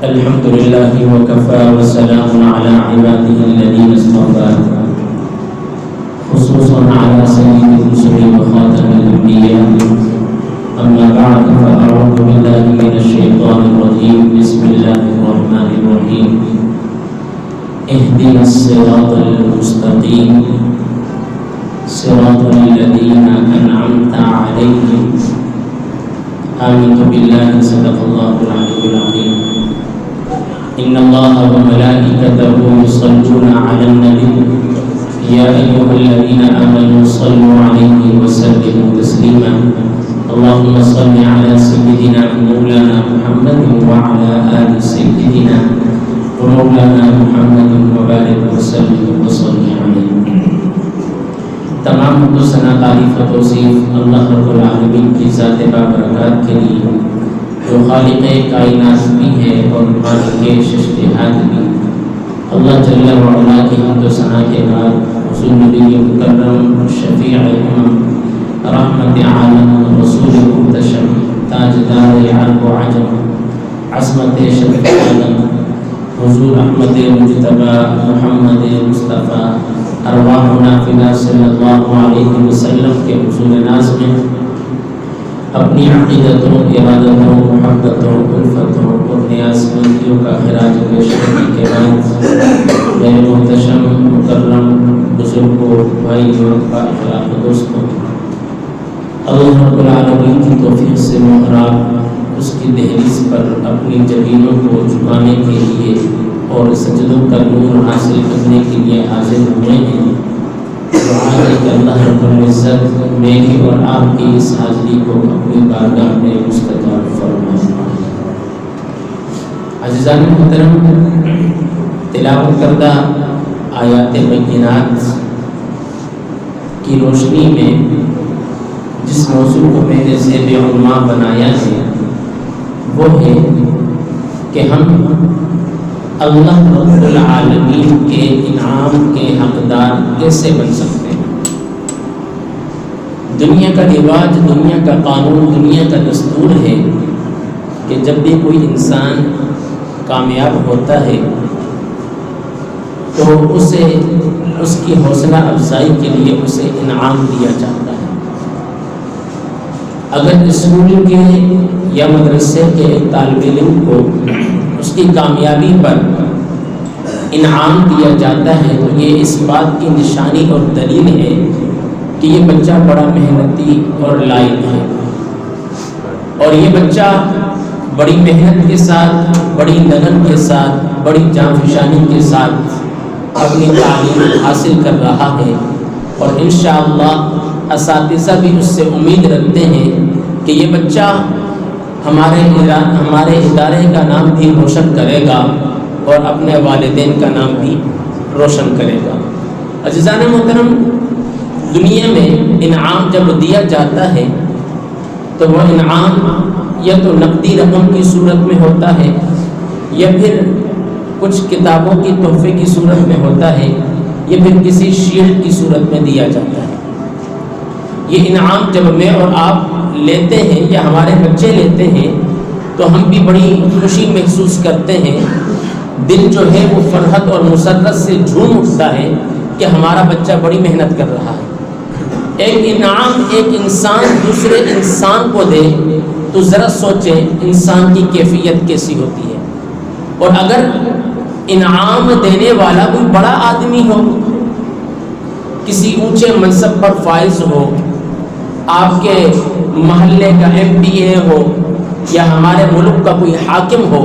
الحمد لله وكفى وسلام على عباده الذين اصطفى خصوصا على سيد الرسل وخاتم الانبياء. اما بعد فاعوذ بالله من الشيطان الرجيم. بسم الله الرحمن الرحيم. اهدنا الصراط المستقيم صراط الذين انعمت عليهم. آمنت بالله صدق الله العلي العظيم. إن الله وملائكته يصلون على النبي يا أيها الذين آمنوا صلوا عليه وسلموا تسليما. اللهم صل على سيدنا مولانا محمد وعلى آل سيدنا ومولانا محمد وبارك وسلم وصل عليه. تمام حمد و ثنا تعریف و توصیف اللہ رب العالمین کی ذات بابرکات کے لیے جو خالق کائنات بھی ہے اور مالک ششتہات بھی. اللہ جل وعلا کی حمد و ثنا کے بعد حضور نبی مکرم شفیع امم رحمت عالم رسول محتشم تاجدار عرب و عجم عصمت شرف عالم حضور احمد مجتبی محمد مصطفیٰ ارواحنا فدا صلی اللہ علیہ وسلم کے حضور ناز میں اپنی عقیدتوں، ارادتوں، محبتوں، الفتوں اور نیاز مندیوں کا خراج پیش کرنے کے بعد میرے محتشم مکرم بزرگوں، بھائیوں، بااخلاق دوستوں، اللہ رب العالمین کی توفیق سے محراب اس کی دہلیز پر اپنی جبینوں کو جھکانے کے لیے اور سجدوں کا نور حاصل کرنے کے لیے حاضر ہوئے ہیں. دعا ہے کہ اللہ رب العزت میری اور آپ کی اس حاضری کو اپنی بارگاہ میں مستجاب فرمائے. عزیزان محترم، تلاوت کردہ آیات بینات کی روشنی میں جس موضوع کو میں نے زیر عنوان بنایا ہے وہ ہے کہ ہم اللہ رب العالمین کے انعام کے حقدار کیسے بن سکتے ہیں. دنیا کا رواج، دنیا کا قانون، دنیا کا دستور ہے کہ جب بھی کوئی انسان کامیاب ہوتا ہے تو اسے اس کی حوصلہ افزائی کے لیے اسے انعام دیا جاتا ہے. اگر اسکول کے یا مدرسے کے طالب علم کو اس کی کامیابی پر انعام دیا جاتا ہے تو یہ اس بات کی نشانی اور دلیل ہے کہ یہ بچہ بڑا محنتی اور لائق ہے، اور یہ بچہ بڑی محنت کے ساتھ، بڑی لگن کے ساتھ، بڑی جانفشانی کے ساتھ اپنی تعلیم حاصل کر رہا ہے. اور انشاءاللہ اساتذہ بھی اس سے امید رکھتے ہیں کہ یہ بچہ ہمارے ادارے کا نام بھی روشن کرے گا اور اپنے والدین کا نام بھی روشن کرے گا. عزیزان محترم، دنیا میں انعام جب دیا جاتا ہے تو وہ انعام یا تو نقدی رقم کی صورت میں ہوتا ہے یا پھر کچھ کتابوں کی تحفے کی صورت میں ہوتا ہے یا پھر کسی شیلڈ کی صورت میں دیا جاتا ہے. یہ انعام جب میں اور آپ لیتے ہیں یا ہمارے بچے لیتے ہیں تو ہم بھی بڑی خوشی محسوس کرتے ہیں. دل جو ہے وہ فرحت اور مسرت سے جھوم اٹھتا ہے کہ ہمارا بچہ بڑی محنت کر رہا ہے. ایک انعام ایک انسان دوسرے انسان کو دے تو ذرا سوچیں انسان کی کیفیت کیسی ہوتی ہے. اور اگر انعام دینے والا کوئی بڑا آدمی ہو، کسی اونچے منصب پر فائز ہو، آپ کے محلے کا MPA ہو یا ہمارے ملک کا کوئی حاکم ہو،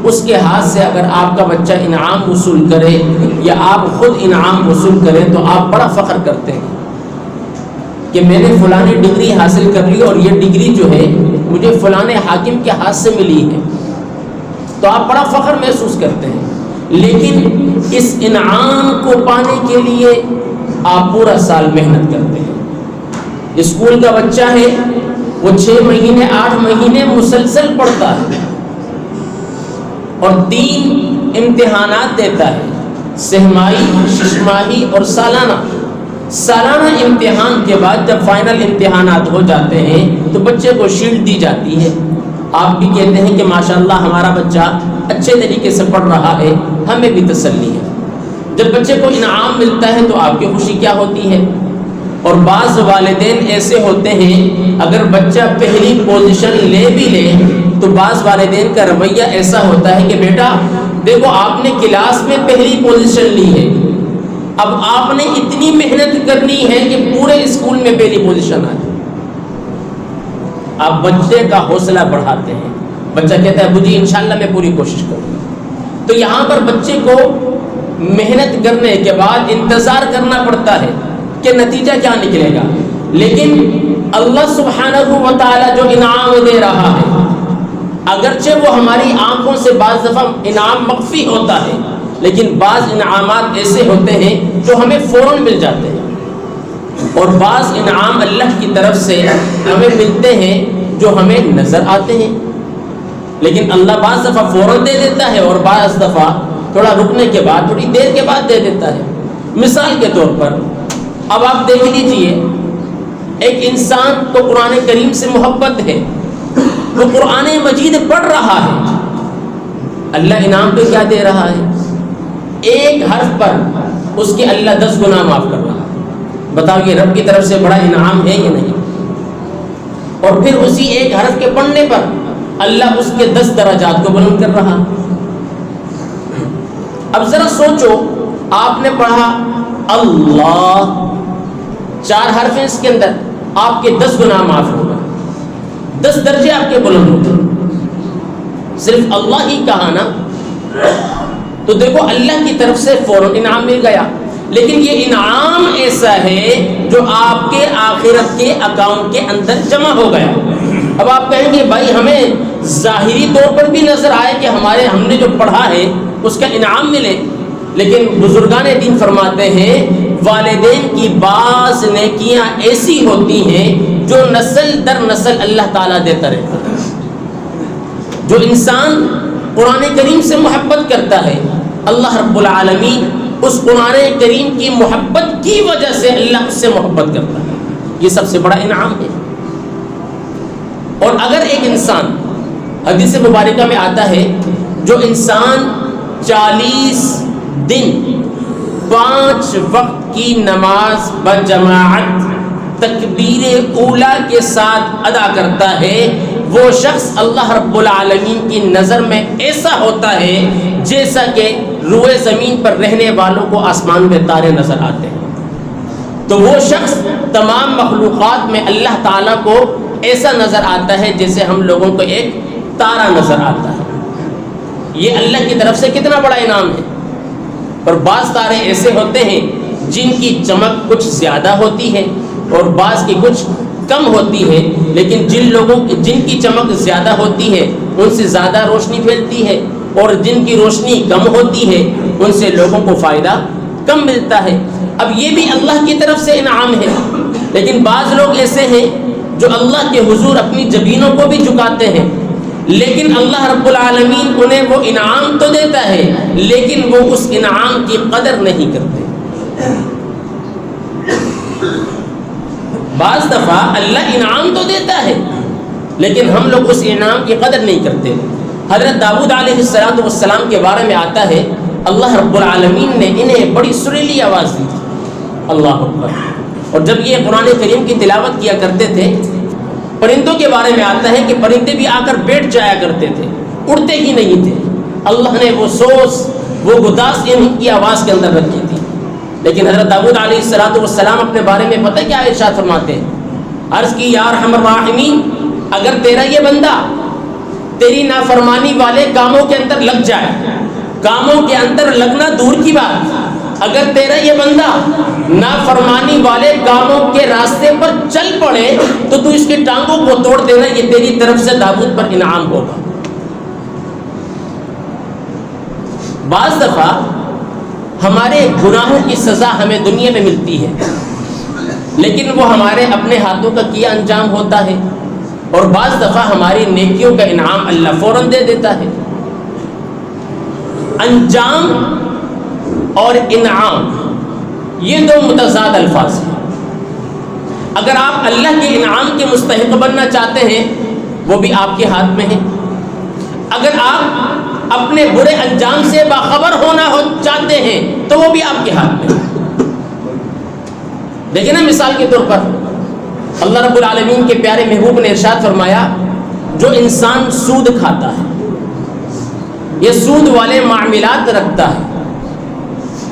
اس کے ہاتھ سے اگر آپ کا بچہ انعام وصول کرے یا آپ خود انعام وصول کریں تو آپ بڑا فخر کرتے ہیں کہ میں نے فلانی ڈگری حاصل کر لی اور یہ ڈگری جو ہے مجھے فلانے حاکم کے ہاتھ سے ملی ہے، تو آپ بڑا فخر محسوس کرتے ہیں. لیکن اس انعام کو پانے کے لیے آپ پورا سال محنت کرتے ہیں. اسکول کا بچہ ہے وہ 6 مہینے 8 مہینے مسلسل پڑھتا ہے اور 3 امتحانات دیتا ہے، سہمائی، ششماہی اور سالانہ. سالانہ امتحان کے بعد جب فائنل امتحانات ہو جاتے ہیں تو بچے کو شیلڈ دی جاتی ہے. آپ بھی کہتے ہیں کہ ماشاءاللہ ہمارا بچہ اچھے طریقے سے پڑھ رہا ہے، ہمیں بھی تسلی ہے۔ جب بچے کو انعام ملتا ہے تو آپ کی خوشی کیا ہوتی ہے؟ اور بعض والدین ایسے ہوتے ہیں، اگر بچہ پہلی پوزیشن لے بھی لے تو بعض والدین کا رویہ ایسا ہوتا ہے کہ بیٹا دیکھو آپ نے کلاس میں پہلی پوزیشن لی ہے، اب آپ نے اتنی محنت کرنی ہے کہ پورے اسکول میں پہلی پوزیشن آئے۔ آپ بچے کا حوصلہ بڑھاتے ہیں، بچہ کہتا ہے ابو جی انشاءاللہ میں پوری کوشش کروں گا۔ تو یہاں پر بچے کو محنت کرنے کے بعد انتظار کرنا پڑتا ہے کہ نتیجہ کیا نکلے گا، لیکن اللہ سبحانہ و تعالی جو انعام دے رہا ہے، اگرچہ وہ ہماری آنکھوں سے بعض دفعہ انعام مخفی ہوتا ہے، لیکن بعض انعامات ایسے ہوتے ہیں جو ہمیں فوراً مل جاتے ہیں، اور بعض انعام اللہ کی طرف سے ہمیں ملتے ہیں جو ہمیں نظر آتے ہیں، لیکن اللہ بعض دفعہ فوراً دے دیتا ہے اور بعض دفعہ تھوڑا رکنے کے بعد، تھوڑی دیر کے بعد دے دیتا ہے۔ مثال کے طور پر اب آپ دیکھ لیجئے، ایک انسان کو قرآن کریم سے محبت ہے، وہ قرآن مجید پڑھ رہا ہے، اللہ انعام پہ کیا دے رہا ہے؟ ایک حرف پر اس کے اللہ 10 گناہ معاف کر رہا ہے۔ بتاؤ یہ رب کی طرف سے بڑا انعام ہے یا نہیں؟ اور پھر اسی ایک حرف کے پڑھنے پر اللہ اس کے 10 درجات کو بلند کر رہا۔ اب ذرا سوچو، آپ نے پڑھا اللہ، 4 حرف ہیں اس کے اندر، آپ کے 10 گناہ معاف ہو گئے، 10 درجے آپ کے بلند ہو گئے، صرف اللہ ہی کہا نا، تو دیکھو اللہ کی طرف سے فوراً انعام مل گیا۔ لیکن یہ انعام ایسا ہے جو آپ کے آخرت کے اکاؤنٹ کے اندر جمع ہو گیا۔ اب آپ کہیں گے بھائی ہمیں ظاہری طور پر بھی نظر آئے کہ ہم نے جو پڑھا ہے اس کا انعام ملے، لیکن بزرگان دین فرماتے ہیں والدین کی بعض نیکیاں ایسی ہوتی ہیں جو نسل در نسل اللہ تعالیٰ دیتا رہتا ہے۔ جو انسان قرآن کریم سے محبت کرتا ہے، اللہ رب العالمین اس قرآن کریم کی محبت کی وجہ سے اللہ اس سے محبت کرتا ہے، یہ سب سے بڑا انعام ہے۔ اور اگر ایک انسان، حدیث مبارکہ میں آتا ہے، جو انسان 40 دن 5 وقت کی نماز بجماعت تکبیر اولیٰ کے ساتھ ادا کرتا ہے، وہ شخص اللہ رب العالمین کی نظر میں ایسا ہوتا ہے جیسا کہ روئے زمین پر رہنے والوں کو آسمان میں تارے نظر آتے ہیں۔ تو وہ شخص تمام مخلوقات میں اللہ تعالیٰ کو ایسا نظر آتا ہے جیسے ہم لوگوں کو ایک تارا نظر آتا ہے۔ یہ اللہ کی طرف سے کتنا بڑا انعام ہے۔ اور بعض تارے ایسے ہوتے ہیں جن کی چمک کچھ زیادہ ہوتی ہے اور بعض کی کچھ کم ہوتی ہے، لیکن جن کی چمک زیادہ ہوتی ہے ان سے زیادہ روشنی پھیلتی ہے، اور جن کی روشنی کم ہوتی ہے ان سے لوگوں کو فائدہ کم ملتا ہے۔ اب یہ بھی اللہ کی طرف سے انعام ہے، لیکن بعض لوگ ایسے ہیں جو اللہ کے حضور اپنی جبینوں کو بھی جھکاتے ہیں، لیکن اللہ رب العالمین انہیں وہ انعام تو دیتا ہے لیکن وہ اس انعام کی قدر نہیں کرتے۔ بعض دفعہ اللہ انعام تو دیتا ہے لیکن ہم لوگ اس انعام کی قدر نہیں کرتے۔ حضرت داؤد علیہ السلام کے بارے میں آتا ہے، اللہ رب العالمین نے انہیں بڑی سریلی آواز دی تھی، اللہ اکبر۔ اور جب یہ قرآن کریم کی تلاوت کیا کرتے تھے، پرندوں کے بارے میں آتا ہے کہ پرندے بھی آ کر بیٹھ جایا کرتے تھے، اڑتے ہی نہیں تھے۔ اللہ نے وہ سوز، وہ گداز ان کی آواز کے اندر رکھی تھی۔ لیکن حضرت داؤد علیہ السلام اپنے بارے میں پتہ کیا ارشاد فرماتے ہیں؟ عرض کی یا ارحم الراحمین، اگر تیرا یہ بندہ تیری نافرمانی والے کاموں کے اندر لگ جائے، کاموں کے اندر لگنا دور کی بات، اگر تیرا یہ بندہ نافرمانی والے کاموں کے راستے پر چل پڑے تو تو اس کی ٹانگوں کو توڑ دینا، یہ تیری طرف سے داؤد پر انعام ہوگا۔ بعض دفعہ ہمارے گناہوں کی سزا ہمیں دنیا میں ملتی ہے لیکن وہ ہمارے اپنے ہاتھوں کا کیا انجام ہوتا ہے، اور بعض دفعہ ہماری نیکیوں کا انعام اللہ فوراً دے دیتا ہے۔ انجام اور انعام یہ دو متضاد الفاظ ہیں۔ اگر آپ اللہ کے انعام کے مستحق بننا چاہتے ہیں وہ بھی آپ کے ہاتھ میں ہے، اگر آپ اپنے برے انجام سے باخبر ہونا چاہتے ہیں تو وہ بھی آپ کے ہاتھ میں. دیکھیں نا مثال کے طور پر اللہ رب العالمین کے پیارے محبوب نے ارشاد فرمایا جو انسان سود کھاتا ہے یہ سود والے معاملات رکھتا ہے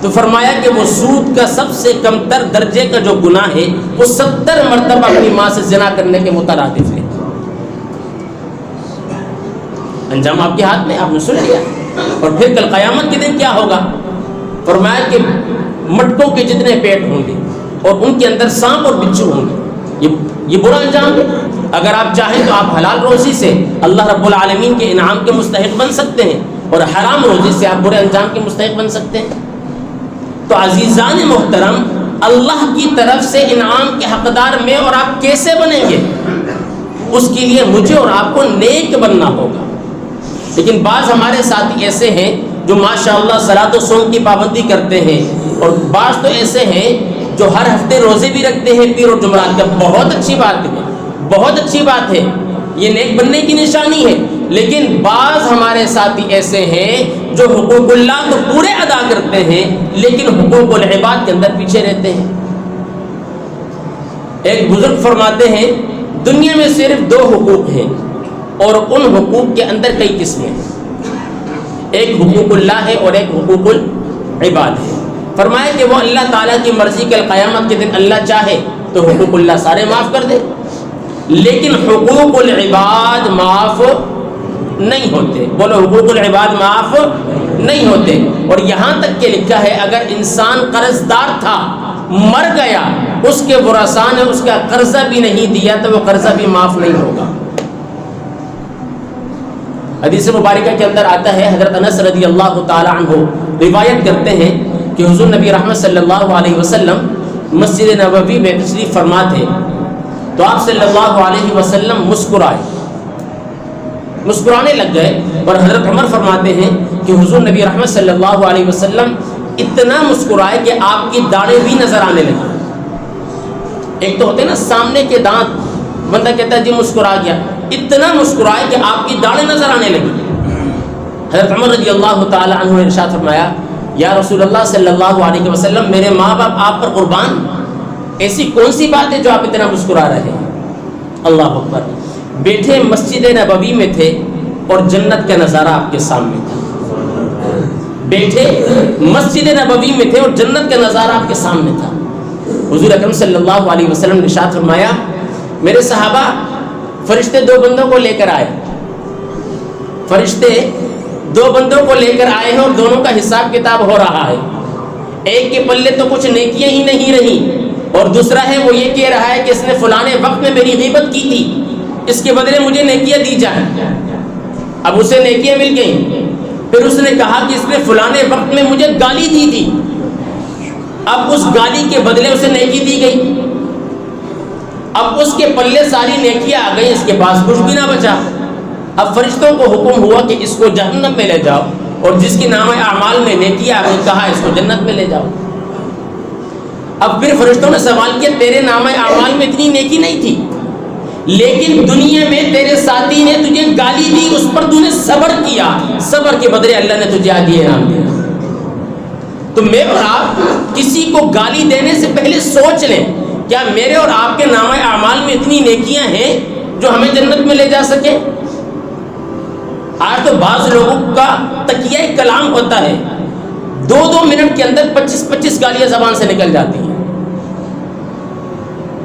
تو فرمایا کہ وہ سود کا سب سے کم تر درجے کا جو گناہ ہے وہ 70 مرتبہ اپنی ماں سے زنا کرنے کے مترادف ہے. انجام آپ کے ہاتھ میں, آپ نے سن لیا. اور پھر کل قیامت کے دن کیا ہوگا؟ فرمایا کہ مٹکوں کے جتنے پیٹ ہوں گے اور ان کے اندر سانپ اور بچھو ہوں گے. یہ برا انجام ہے. اگر آپ چاہیں تو آپ حلال روزی سے اللہ رب العالمین کے انعام کے مستحق بن سکتے ہیں اور حرام روزی سے آپ برے انجام کے مستحق بن سکتے ہیں. تو عزیزان محترم, اللہ کی طرف سے انعام کے حقدار میں اور آپ کیسے بنیں گے؟ اس کے لیے مجھے اور آپ کو نیک بننا ہوگا. لیکن بعض ہمارے ساتھی ایسے ہیں جو ماشاءاللہ صلاۃ و صوم کی پابندی کرتے ہیں اور بعض تو ایسے ہیں جو ہر ہفتے روزے بھی رکھتے ہیں پیر اور جمعرات کا. بہت اچھی بات ہے, بہت اچھی بات ہے, یہ نیک بننے کی نشانی ہے. لیکن بعض ہمارے ساتھی ایسے ہیں جو حقوق اللہ تو پورے ادا کرتے ہیں لیکن حقوق العباد کے اندر پیچھے رہتے ہیں. ایک بزرگ فرماتے ہیں دنیا میں صرف 2 حقوق ہیں اور ان حقوق کے اندر کئی قسمیں ہیں. ایک حقوق اللہ ہے اور ایک حقوق العباد ہے. فرمایا کہ وہ اللہ تعالیٰ کی مرضی کل قیامت کے دن اللہ چاہے تو حقوق اللہ سارے معاف کر دے, لیکن حقوق العباد معاف نہیں ہوتے. بولو, حقوق العباد معاف نہیں ہوتے. اور یہاں تک کہ لکھا ہے اگر انسان قرض دار تھا مر گیا, اس کے ورثاء نے اس کا قرضہ بھی نہیں دیا تو وہ قرضہ بھی معاف نہیں ہوگا. حدیث مبارکہ کے اندر آتا ہے, حضرت انس رضی اللہ تعالی عنہ روایت کرتے ہیں کہ حضور نبی رحمت صلی اللہ علیہ وسلم مسجد نبوی میں تشریف فرما تھے تو آپ صلی اللہ علیہ وسلم مسکرانے لگ گئے. اور حضرت عمر فرماتے ہیں کہ حضور نبی رحمت صلی اللہ علیہ وسلم اتنا مسکرائے کہ آپ کی داڑھیں بھی نظر آنے لگی. ایک تو ہوتے نا سامنے کے دانت, بندہ کہتا ہے جی مسکرا گیا, اتنا مسکرائے کہ آپ کی داڑھیں نظر آنے لگی. حضرت عمر رضی اللہ تعالی عنہ نے ارشاد فرمایا یا رسول اللہ صلی اللہ علیہ وسلم میرے ماں باپ آپ پر قربان, ایسی کون سی بات ہے جو آپ اتنا مسکرا رہے ہیں؟ اللہ اکبر. بیٹھے مسجد نبوی میں تھے اور جنت کا نظارہ آپ کے سامنے تھا. بیٹھے مسجد نبوی میں تھے اور جنت کا نظارہ آپ کے سامنے تھا. حضور اکرم صلی اللہ علیہ وسلم نے ارشاد فرمایا میرے صحابہ فرشتے 2 بندوں کو لے کر آئے, فرشتے 2 بندوں کو لے کر آئے ہیں اور دونوں کا حساب کتاب ہو رہا ہے. ایک کے پلے تو کچھ نیکیاں ہی نہیں رہی اور دوسرا ہے وہ یہ کہہ رہا ہے کہ اس نے فلانے وقت میں میری غیبت کی تھی, اس کے بدلے مجھے نیکیاں دی جائیں. اب اسے نیکیاں مل گئیں. پھر اس نے کہا کہ اس نے فلانے وقت میں مجھے گالی دی تھی, اب اس گالی کے بدلے اسے نیکی دی گئی. اب اس کے پلے ساری نیکیاں آ گئی, اس کے پاس کچھ بھی نہ بچا. اب فرشتوں کو حکم ہوا کہ اس کو جہنم میں لے جاؤ, اور جس کے نام اعمال میں نیکیاں آ گئی کہا اس کو جنت میں لے جاؤ. اب پھر فرشتوں نے سوال کیا تیرے نام اعمال میں اتنی نیکی نہیں تھی لیکن دنیا میں تیرے ساتھی نے تجھے گالی دی, اس پر تو نے صبر کیا, صبر کے بدلے اللہ نے تجھے آج یہ انعام دیا. تو میں اور آپ کسی کو گالی دینے سے پہلے سوچ لیں کیا میرے اور آپ کے نام اعمال میں اتنی نیکیاں ہیں جو ہمیں جنت میں لے جا سکے؟ آج تو بعض لوگوں کا تکیہ کلام ہوتا ہے 2-2 منٹ کے اندر 25-25 گالیاں زبان سے نکل جاتی ہیں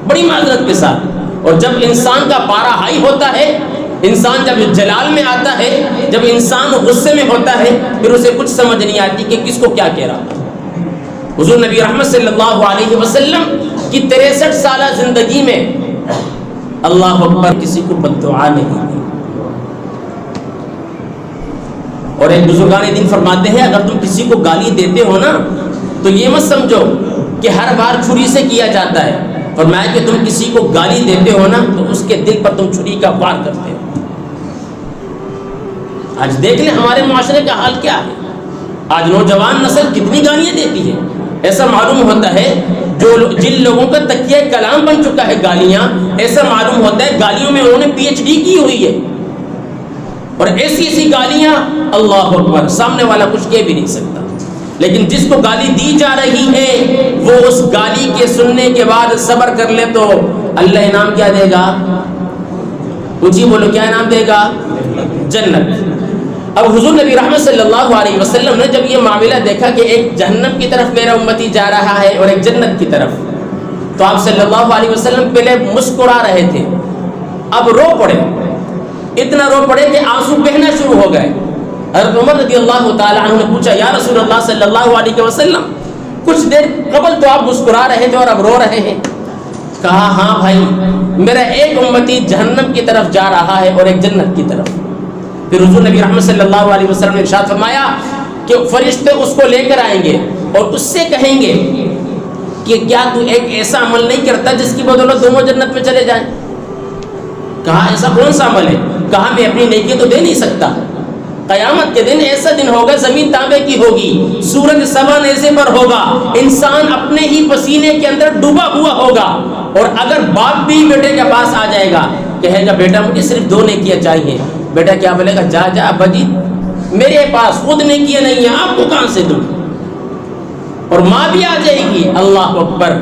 بڑی معذرت کے ساتھ. اور جب انسان کا پارا ہائی ہوتا ہے, انسان جب جلال میں آتا ہے, جب انسان غصے میں ہوتا ہے, پھر اسے کچھ سمجھ نہیں آتی کہ کس کو کیا کہہ رہا. حضور نبی رحمت صلی اللہ علیہ وسلم کی 63 سالہ زندگی میں اللہ اکبر کسی کو بد دعا نہیں دی. اور ایک بزرگان دین فرماتے ہیں اگر تم کسی کو گالی دیتے ہو نا تو یہ مت سمجھو کہ ہر بار چھری سے کیا جاتا ہے. فرمایا کہ تم کسی کو گالی دیتے ہو نا تو اس کے دل پر تم چھری کا وار کرتے ہو. آج دیکھ لیں ہمارے معاشرے کا حال کیا ہے. آج نوجوان نسل کتنی گالیاں دیتی ہے. ایسا معلوم ہوتا ہے جن لوگوں کا تکیہ کلام بن چکا ہے گالیاں, ایسا معلوم ہوتا ہے گالیوں میں انہوں نے PhD کی ہوئی ہے. اور ایسی ایسی گالیاں، اللہ اکبر، سامنے والا کچھ کہہ بھی نہیں سکتا. لیکن جس کو گالی دی جا رہی ہے وہ اس گالی کے سننے کے بعد صبر کر لے تو اللہ انعام کیا دے گا؟ اونچی بولو، کیا انعام دے گا؟ جنت. اب حضور نبی رحمت صلی اللہ علیہ وسلم نے جب یہ معاملہ دیکھا کہ ایک جہنم کی طرف میرا امتی جا رہا ہے اور ایک جنت کی طرف، تو آپ صلی اللہ علیہ وسلم پہلے مسکرا رہے تھے، اب رو پڑے، اتنا رو پڑے کہ آنسو بہنا شروع ہو گئے. حضرت عمر رضی اللہ تعالی عنہ نے پوچھا، یا رسول اللہ صلی اللہ علیہ وسلم، کچھ دیر قبل تو آپ مسکرا رہے تھے اور اب رو رہے ہیں. کہا ہاں بھائی، میرا ایک امتی جہنم کی طرف جا رہا ہے اور ایک جنت کی طرف. پھر حضور نبی رحمت صلی اللہ علیہ وسلم نے ارشاد فرمایا کہ فرشتے اس کو لے کر آئیں گے اور اس سے کہیں گے کہ کیا تو ایک ایسا عمل نہیں کرتا جس کی بدولت دونوں جنت میں چلے جائیں؟ کہا ایسا کون سا عمل ہے؟ کہا میں اپنی نیکی تو دے نہیں سکتا. قیامت کے دن ایسا دن ہوگا، زمین تانبے کی ہوگی، سورج سوا نیزے پر ہوگا، انسان اپنے ہی پسینے کے اندر ڈوبا ہوا ہوگا، اور اگر باپ بھی بیٹے کے پاس آ جائے گا، کہے گا بیٹا مجھے صرف 2 نیکیاں چاہیے. بیٹا کیا بولے گا؟ جا جا ابا جی، میرے پاس خود نیکیاں نہیں ہیں، آپ کو کہاں سے دوں؟ اور ماں بھی آ جائے گی، اللہ اکبر،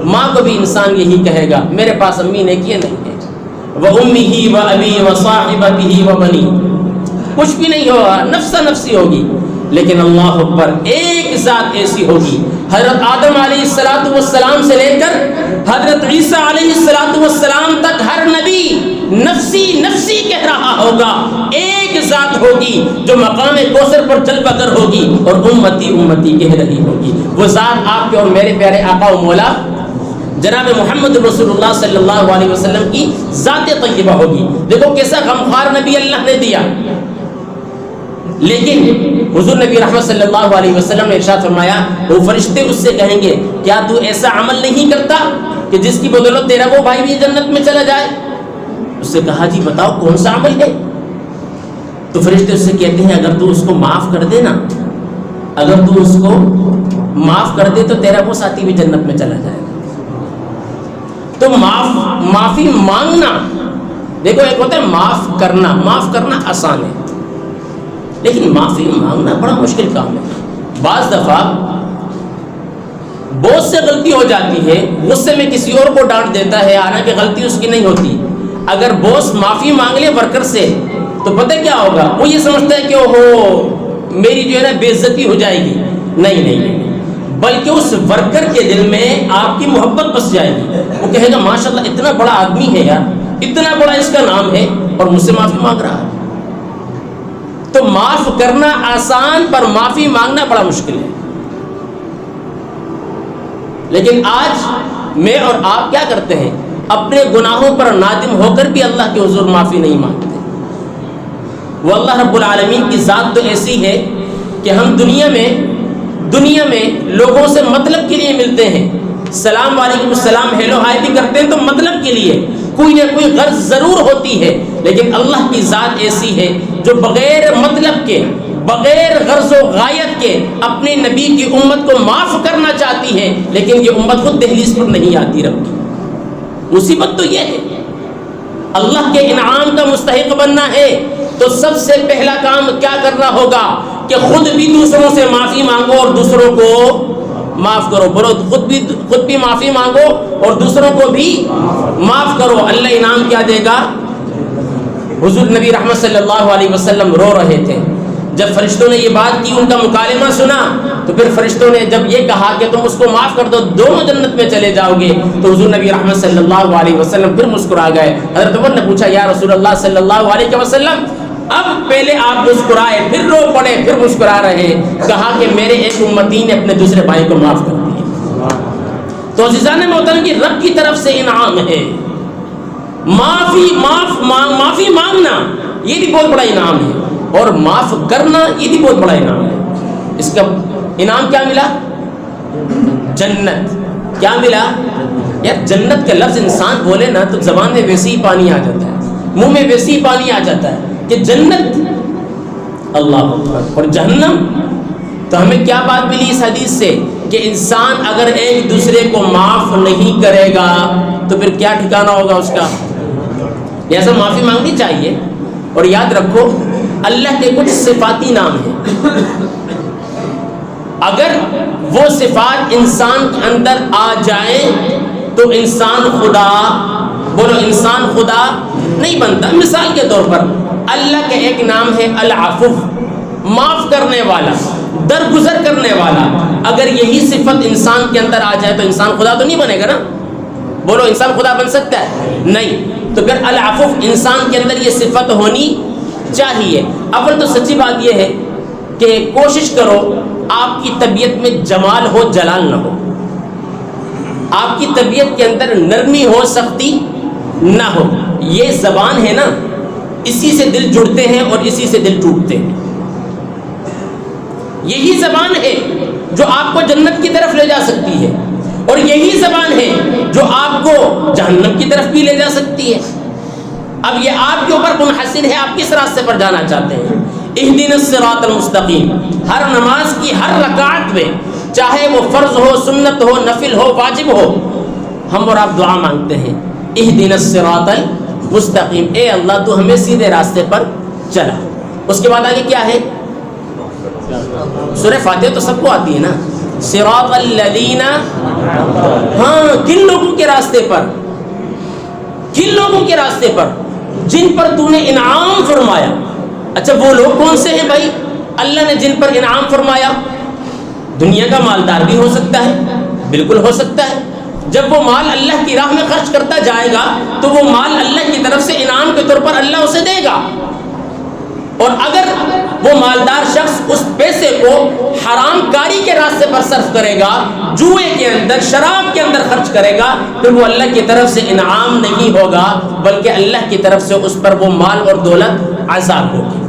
ماں کو بھی انسان یہی کہے گا میرے پاس امی نیکیاں نہیں ہیں. وَأُمِّهِ وَأَبِيهِ وَصَاحِبَتِهِ وَبَنِيهِ، کچھ بھی نہیں ہوگا، نفسا نفسی ہوگی. لیکن اللہ اکبر، ایک ذات ایسی ہوگی، حضرت آدم علیہ السلام سے لے کر حضرت عیسیٰ علیہ السلام تک ہر نبی نفسی نفسی کہہ رہا ہوگا. ایک ذات ہوگی جو مقام کوثر پر جلوہ گر ہوگی اور امتی امتی کہہ رہی ہوگی. وہ ذات آپ کے اور میرے پیارے آقا و مولا جناب محمد رسول اللہ صلی اللہ علیہ وسلم کی ذات طیبہ ہوگی. دیکھو کیسا غمخوار نبی اللہ نے دیا. لیکن حضور نبی رحمت صلی اللہ علیہ وسلم نے ارشاد فرمایا، وہ فرشتے اس سے کہیں گے کیا تو ایسا عمل نہیں کرتا کہ جس کی بدولت تیرا وہ بھائی بھی جنت میں چلا جائے؟ اس سے کہا جی بتاؤ کون سا عمل ہے؟ تو فرشتے اس سے کہتے ہیں اگر تو اس کو معاف کر دے نا، اگر تو اس کو معاف کر دے تو تیرا وہ ساتھی بھی جنت میں چلا جائے گا. تو معافی مانگنا، دیکھو ایک ہوتا ہے معاف کرنا آسان ہے، لیکن معافی مانگنا بڑا مشکل کام ہے. بعض دفعہ بہت سے غلطی ہو جاتی ہے، غصے میں کسی اور کو ڈانٹ دیتا ہے، حالانکہ غلطی اس کی نہیں ہوتی. اگر باس معافی مانگ لے ورکر سے تو پتہ کیا ہوگا؟ وہ یہ سمجھتا ہے کہ اوہو میری جو ہے نا بے عزتی ہو جائے گی. نہیں، بلکہ اس ورکر کے دل میں آپ کی محبت بس جائے گی. وہ کہے گا ماشاءاللہ اتنا بڑا آدمی ہے یار، اتنا بڑا اس کا نام ہے اور مجھ سے معافی مانگ رہا ہے. تو معاف کرنا آسان پر معافی مانگنا بڑا مشکل ہے. لیکن آج میں اور آپ کیا کرتے ہیں؟ اپنے گناہوں پر نادم ہو کر بھی اللہ کے حضور معافی نہیں مانگتے. وہ اللہ رب العالمین کی ذات تو ایسی ہے کہ ہم دنیا میں لوگوں سے مطلب کے لیے ملتے ہیں، سلام علیکم السلام ہیلو ہائی بھی کرتے ہیں تو مطلب کے لیے، کوئی نہ کوئی غرض ضرور ہوتی ہے. لیکن اللہ کی ذات ایسی ہے جو بغیر مطلب کے، بغیر غرض و غایت کے اپنے نبی کی امت کو معاف کرنا چاہتی ہے، لیکن یہ امت خود دہلیز پر نہیں آتی. رب کی مصیبت تو یہ ہے. اللہ کے انعام کا مستحق بننا ہے تو سب سے پہلا کام کیا کرنا ہوگا کہ خود بھی دوسروں سے معافی مانگو اور دوسروں کو معاف کرو. بولو خود بھی معافی مانگو اور دوسروں کو بھی معاف کرو. اللہ انعام کیا دے گا؟ حضور نبی رحمت صلی اللہ علیہ وسلم رو رہے تھے. جب فرشتوں نے یہ بات کی، ان کا مکالمہ سنا، تو پھر فرشتوں نے جب یہ کہا کہ تم اس کو معاف کر دو، دونوں جنت میں چلے جاؤ گے، تو حضور نبی رحمت صلی اللہ علیہ وسلم پھر مسکرا گئے. حضرت عمر نے پوچھا یا رسول اللہ صلی اللہ علیہ وسلم، اب پہلے آپ مسکرائے، پھر رو پڑے، پھر مسکرا رہے. کہا کہ میرے ایک امتی نے اپنے دوسرے بھائی کو معاف کر دیا. تو عزیزان محترم کی رب کی طرف سے انعام ہے. معافی مانگنا یہ بھی بہت بڑا انعام ہے، اور معاف کرنا یہ بھی بہت بڑا انعام ہے. اس کا انعام کیا ملا؟ جنت. کیا ملا؟ یار جنت کا لفظ انسان بولے نا تو زبان میں ویسے ہی پانی آ جاتا ہے، منہ میں ویسے ہی پانی آ جاتا ہے کہ جنت. اللہ اکبر. اور جہنم تو ہمیں کیا بات ملی اس حدیث سے کہ انسان اگر ایک دوسرے کو معاف نہیں کرے گا تو پھر کیا ٹھکانہ ہوگا اس کا. لہٰذا معافی مانگنی چاہیے. اور یاد رکھو اللہ کے کچھ صفاتی نام ہیں، اگر وہ صفات انسان کے اندر آ جائیں تو انسان خدا، بولو انسان خدا نہیں بنتا۔ مثال کے طور پر اللہ کا ایک نام ہے العفو، معاف کرنے والا، درگزر کرنے والا، اگر یہی صفت انسان کے اندر آ جائے تو انسان خدا تو نہیں بنے گا نا، بولو انسان خدا بن سکتا ہے؟ نہیں۔ تو پھر العفو انسان کے اندر یہ صفت ہونی چاہیے۔ اول تو سچی بات یہ ہے کہ کوشش کرو آپ کی طبیعت میں جمال ہو، جلال نہ ہو، آپ کی طبیعت کے اندر نرمی ہو، سختی نہ ہو۔ یہ زبان ہے نا، اسی سے دل جڑتے ہیں اور اسی سے دل ٹوٹتے ہیں۔ یہی زبان ہے جو آپ کو جنت کی طرف لے جا سکتی ہے، اور یہی زبان ہے جو آپ کو جہنم کی طرف بھی لے جا سکتی ہے۔ اب یہ آپ کے اوپر منحصر ہے، آپ کس راستے پر جانا چاہتے ہیں۔ اہدنا الصراط المستقیم، ہر نماز کی ہر رکعت میں، چاہے وہ فرض ہو، سنت ہو، نفل ہو، واجب ہو، ہم اور آپ دعا مانگتے ہیں اہدنا الصراط المستقیم، اے اللہ تو ہمیں سیدھے راستے پر چلا۔ اس کے بعد آگے کیا ہے؟ سورہ فاتحہ تو سب کو آتی ہے نا، صراط الذین، ہاں کن لوگوں کے راستے پر، کن لوگوں کے راستے پر؟ جن پر تو نے انعام فرمایا۔ اچھا وہ لوگ کون سے ہیں بھائی اللہ نے جن پر انعام فرمایا؟ دنیا کا مالدار بھی ہو سکتا ہے، بالکل ہو سکتا ہے۔ جب وہ مال اللہ کی راہ میں خرچ کرتا جائے گا تو وہ مال اللہ کی طرف سے انعام کے طور پر اللہ اسے دے گا، اور اگر وہ مالدار شخص اس پیسے کو حرام کاری کے راستے پر صرف کرے گا، جوئے کے اندر، شراب کے اندر خرچ کرے گا، پھر وہ اللہ کی طرف سے انعام نہیں ہوگا، بلکہ اللہ کی طرف سے اس پر وہ مال اور دولت عذاب ہوگی۔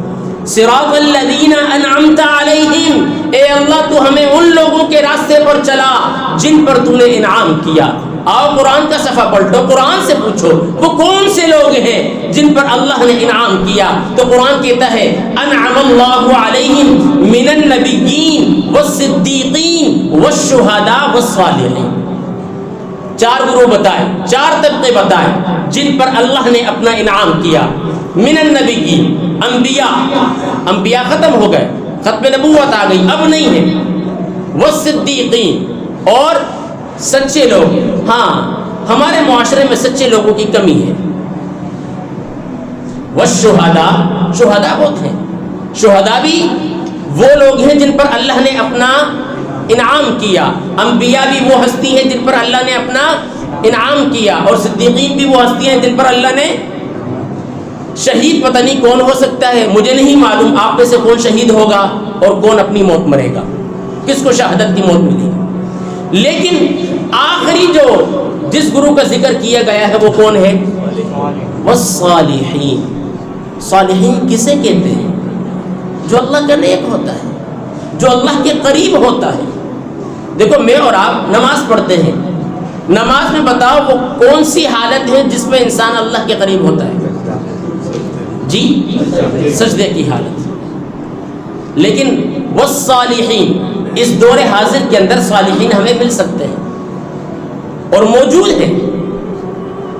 صراط الذین انعمت علیہم، اے اللہ تو ہمیں ان لوگوں کے راستے پر چلا جن پر تو نے انعام کیا۔ آؤ قرآن کا صفحہ پلٹو، قرآن سے پوچھو وہ کون سے لوگ ہیں جن پر اللہ نے انعام کیا؟ تو قرآن کہتا ہے انعم اللہ علیہم من النبیین والصدیقین والشہداء والصالحین۔ چار گروہ بتائے، چار طبقے بتائے جن پر اللہ نے اپنا انعام کیا۔ من النبیین، انبیاء، انبیاء ختم ہو گئے، ختم نبوت آ گئی، اب نہیں ہے۔ والصدیقین، اور سچے لوگ، ہاں ہمارے معاشرے میں سچے لوگوں کی کمی ہے۔ والشہداء، شہداء بہت ہیں، شہداء بھی وہ لوگ ہیں جن پر اللہ نے اپنا انعام کیا۔ انبیاء بھی وہ ہستی ہیں جن پر اللہ نے اپنا انعام کیا، اور صدیقین بھی وہ ہستی ہیں جن پر اللہ نے۔ شہید پتہ نہیں کون ہو سکتا ہے، مجھے نہیں معلوم آپ میں سے کون شہید ہوگا اور کون اپنی موت مرے گا، کس کو شہادت کی موت ملے گی، لیکن آخری جو جس گروہ کا ذکر کیا گیا ہے وہ کون ہے؟ والصالحین۔ صالحین کسے کہتے ہیں؟ جو اللہ کا نیک ہوتا ہے، جو اللہ کے قریب ہوتا ہے۔ دیکھو میں اور آپ نماز پڑھتے ہیں، نماز میں بتاؤ وہ کون سی حالت ہے جس میں انسان اللہ کے قریب ہوتا ہے؟ جی سجدے کی حالت۔ لیکن والصالحین، اس دور حاضر کے اندر صالحین ہمیں مل سکتے ہیں اور موجود ہیں۔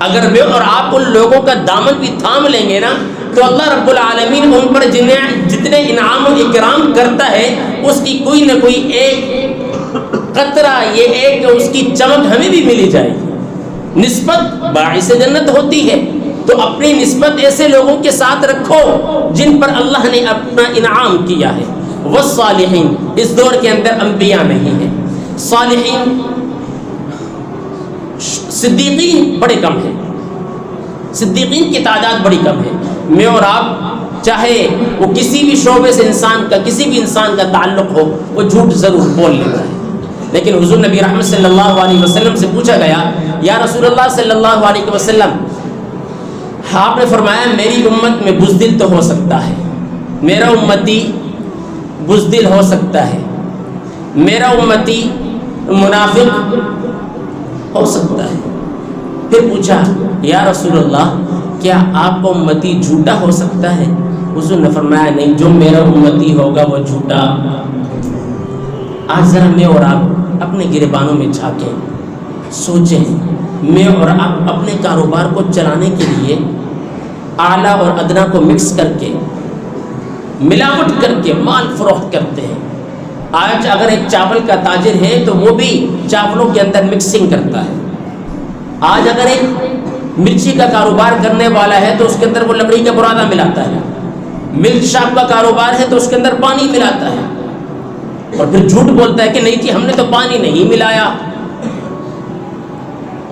اگر میں اور آپ ان لوگوں کا دامن بھی تھام لیں گے نا تو اللہ رب العالمین ان پر جتنے انعام و اکرام کرتا ہے اس کی کوئی نہ کوئی ایک قطرہ، یہ ایک اس کی چمک ہمیں بھی ملی جائے گی۔ نسبت باعث جنت ہوتی ہے، تو اپنی نسبت ایسے لوگوں کے ساتھ رکھو جن پر اللہ نے اپنا انعام کیا ہے۔ والصالحین، اس دور کے اندر انبیاء نہیں ہیں، صالحین، صدیقین بڑے کم ہیں، صدیقین کی تعداد بڑی کم ہے۔ میں اور آپ چاہے وہ کسی بھی شعبے سے انسان کا، کسی بھی انسان کا تعلق ہو، وہ جھوٹ ضرور بول لیتا ہے، لیکن حضور نبی رحمت صلی اللہ علیہ وسلم سے پوچھا گیا یا رسول اللہ صلی اللہ علیہ وسلم، آپ نے فرمایا میری امت میں بزدل تو ہو سکتا ہے، میرا امتی بزدل ہو سکتا ہے، میرا امتی منافق ہو سکتا ہے۔ پھر پوچھا یا رسول اللہ کیا آپ کا امتی جھوٹا ہو سکتا ہے؟ حضور نے فرمایا نہیں، جو میرا امتی ہوگا وہ جھوٹا۔ آج ذرا میں اور آپ اپنے گریبانوں میں جھانکیں، سوچیں، میں اور آپ اپنے کاروبار کو چلانے کے لیے اعلیٰ اور ادنا کو مکس کر کے ملاوٹ کر کے مال فروخت کرتے ہیں. آج اگر ایک چاول کا تاجر ہے تو وہ بھی چاولوں کے اندر مکسنگ کرتا ہے. آج اگر ایک مرچی کا کاروبار کرنے والا ہے تو اس کے اندر وہ لکڑی کا برادہ ملاتا ہے. ملک شاپ کا کاروبار ہے تو اس کے اندر پانی ملاتا ہے اور پھر جھوٹ بولتا ہے کہ نہیں جی ہم نے تو پانی نہیں ملایا.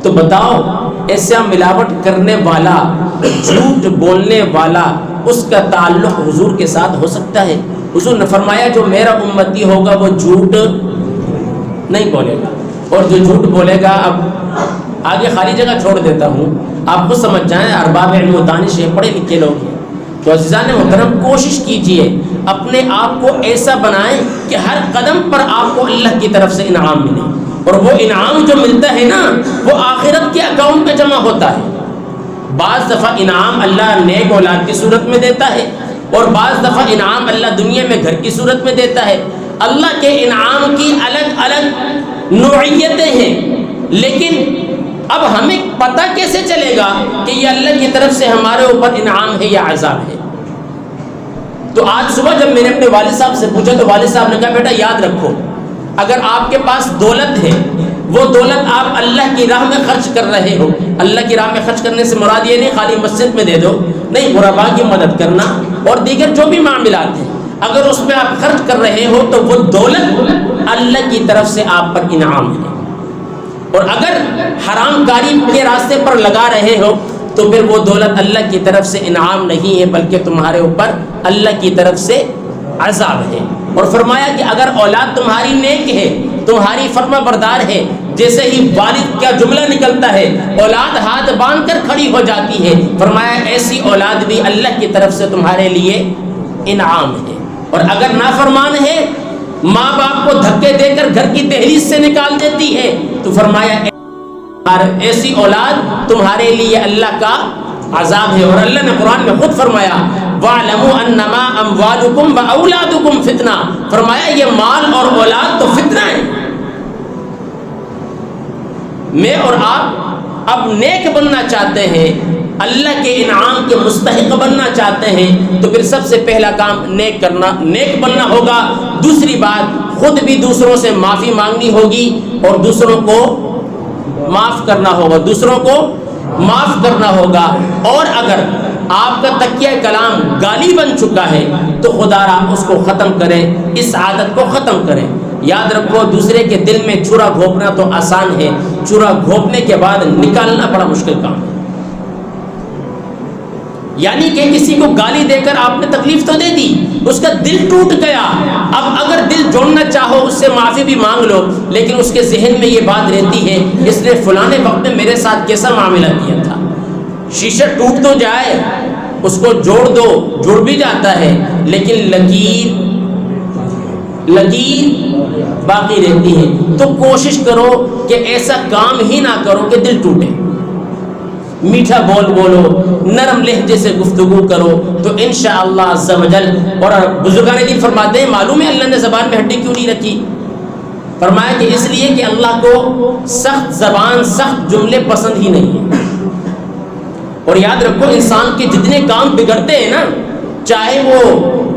تو بتاؤ ایسا ملاوٹ کرنے والا, جھوٹ بولنے والا, اس کا تعلق حضور کے ساتھ ہو سکتا ہے؟ حضور نے فرمایا جو میرا امتی ہوگا وہ جھوٹ نہیں بولے گا, اور جو جھوٹ بولے گا, اب آگے خالی جگہ چھوڑ دیتا ہوں, آپ خود سمجھ جائیں, ارباب علم و دانش ہیں, پڑھے لکھے لوگ ہیں. تو عزیزان محترم کوشش کیجئے اپنے آپ کو ایسا بنائیں کہ ہر قدم پر آپ کو اللہ کی طرف سے انعام ملے, اور وہ انعام جو ملتا ہے نا وہ آخرت کے اکاؤنٹ پہ جمع ہوتا ہے. بعض دفعہ انعام اللہ نیک اولاد کی صورت میں دیتا ہے, اور بعض دفعہ انعام اللہ دنیا میں گھر کی صورت میں دیتا ہے. اللہ کے انعام کی الگ الگ نوعیتیں ہیں, لیکن اب ہمیں پتہ کیسے چلے گا کہ یہ اللہ کی طرف سے ہمارے اوپر انعام ہے یا عذاب ہے؟ تو آج صبح جب میں نے اپنے والد صاحب سے پوچھا تو والد صاحب نے کہا بیٹا یاد رکھو, اگر آپ کے پاس دولت ہے, وہ دولت آپ اللہ کی راہ میں خرچ کر رہے ہو, اللہ کی راہ میں خرچ کرنے سے مراد یہ نہیں خالی مسجد میں دے دو, نہیں, غربا کی مدد کرنا اور دیگر جو بھی معاملات ہیں, اگر اس میں آپ خرچ کر رہے ہو تو وہ دولت اللہ کی طرف سے آپ پر انعام ہے. اور اگر حرام کاری کے راستے پر لگا رہے ہو تو پھر وہ دولت اللہ کی طرف سے انعام نہیں ہے بلکہ تمہارے اوپر اللہ کی طرف سے عذاب ہے. اور فرمایا کہ اگر اولاد تمہاری نیک ہے, تمہاری فرما بردار ہے, جیسے ہی والد کا جملہ نکلتا ہے اولاد ہاتھ باندھ کر کھڑی ہو جاتی ہے, فرمایا ایسی اولاد بھی اللہ کی طرف سے تمہارے لیے انعام ہے. اور اگر نافرمان ہے, ماں باپ کو دھکے دے کر گھر کی دہلیز سے نکال دیتی ہے, تو فرمایا ایسی اولاد تمہارے لیے اللہ کا عذاب ہے. اور اللہ نے قرآن میں خود فرمایا وَاعْلَمُوا أَنَّمَا أَمْوَالُكُمْ وَأَوْلَادُكُمْ فِتْنَةٌ, فرمایا یہ مال اور اولاد تو فتنہ ہے. میں اور آپ اب نیک بننا چاہتے ہیں, اللہ کے انعام کے مستحق بننا چاہتے ہیں, تو پھر سب سے پہلا کام نیک بننا ہوگا. دوسری بات, خود بھی دوسروں سے معافی مانگنی ہوگی اور دوسروں کو معاف کرنا ہوگا. اور اگر آپ کا تکیہ کلام گالی بن چکا ہے تو خدا را اس کو ختم کریں, اس عادت کو ختم کریں. یاد رکھو دوسرے کے دل میں چھرا گھونپنا تو آسان ہے, چھرا گھونپنے کے بعد نکالنا بڑا مشکل کام ہے. یعنی کہ کسی کو گالی دے کر آپ نے تکلیف تو دے دی, اس کا دل ٹوٹ گیا, اب اگر دل جوڑنا چاہو اس سے معافی بھی مانگ لو, لیکن اس کے ذہن میں یہ بات رہتی ہے اس نے فلانے وقت میں میرے ساتھ کیسا معاملہ کیا تھا. شیشہ ٹوٹ تو جائے, اس کو جوڑ دو, جڑ بھی جاتا ہے, لیکن لکیر باقی رہتی ہے. تو کوشش کرو کہ ایسا کام ہی نہ کرو کہ دل ٹوٹے. میٹھا بولو, نرم لہجے سے گفتگو کرو, تو انشاءاللہ عز و جل. اور بزرگان دین فرماتے ہیں معلوم ہے اللہ نے زبان میں ہڈی کیوں نہیں رکھی؟ فرمایا کہ اس لیے کہ اللہ کو سخت زبان, سخت جملے پسند ہی نہیں ہیں. اور یاد رکھو انسان کے جتنے کام بگڑتے ہیں نا, چاہے وہ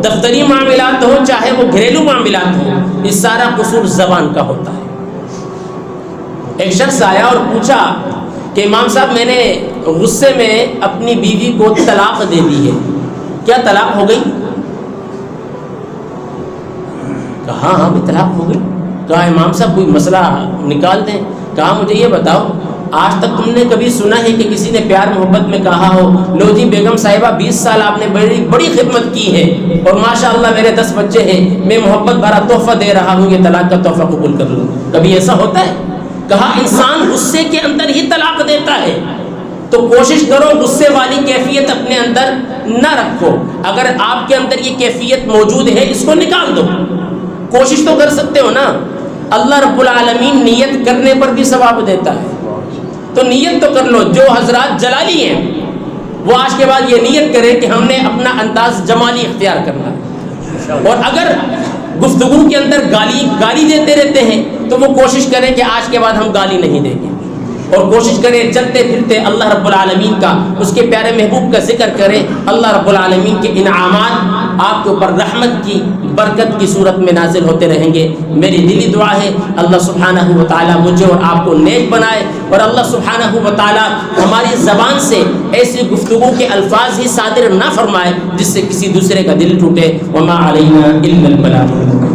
دفتری معاملات ہو چاہے وہ گھریلو معاملات ہو, یہ سارا قصور زبان کا ہوتا ہے. ایک شخص آیا اور پوچھا کہ امام صاحب میں نے غصے میں اپنی بیوی کو طلاق دے دی ہے, کیا طلاق ہو گئی؟ کہا ہاں بھی طلاق ہو گئی. کہا امام صاحب کوئی مسئلہ نکال دیں. کہا مجھے یہ بتاؤ آج تک تم نے کبھی سنا ہے کہ کسی نے پیار محبت میں کہا ہو لو جی بیگم صاحبہ 20 سال آپ نے بڑی خدمت کی ہے اور ماشاءاللہ میرے 10 بچے ہیں, میں محبت بھرا تحفہ دے رہا ہوں, یہ طلاق کا تحفہ قبول کر لوں. کبھی ایسا ہوتا ہے؟ کہا انسان غصے کے اندر ہی طلاق دیتا ہے. تو کوشش کرو غصے والی کیفیت اپنے اندر نہ رکھو. اگر آپ کے اندر یہ کیفیت موجود ہے اس کو نکال دو. کوشش تو کر سکتے ہو نا, اللہ رب العالمین نیت کرنے پر بھی ثواب دیتا ہے, تو نیت تو کر لو. جو حضرات جلالی ہیں وہ آج کے بعد یہ نیت کریں کہ ہم نے اپنا انداز جمالی اختیار کرنا. اور اگر گفتگو کے اندر گالی دیتے رہتے ہیں تو وہ کوشش کریں کہ آج کے بعد ہم گالی نہیں دیں گے. اور کوشش کریں چلتے پھرتے اللہ رب العالمین کا، اس کے پیارے محبوب کا ذکر کریں، اللہ رب العالمین کے انعامات آپ کے اوپر رحمت کی برکت کی صورت میں نازل ہوتے رہیں گے۔ میری دلی دعا ہے اللہ سبحانہ و تعالیٰ مجھے اور آپ کو نیک بنائے، اور اللہ سبحانہ و تعالیٰ ہماری زبان سے ایسی گفتگو کے الفاظ ہی صادر نہ فرمائے جس سے کسی دوسرے کا دل ٹوٹے۔ وما علینا الا البلاغ۔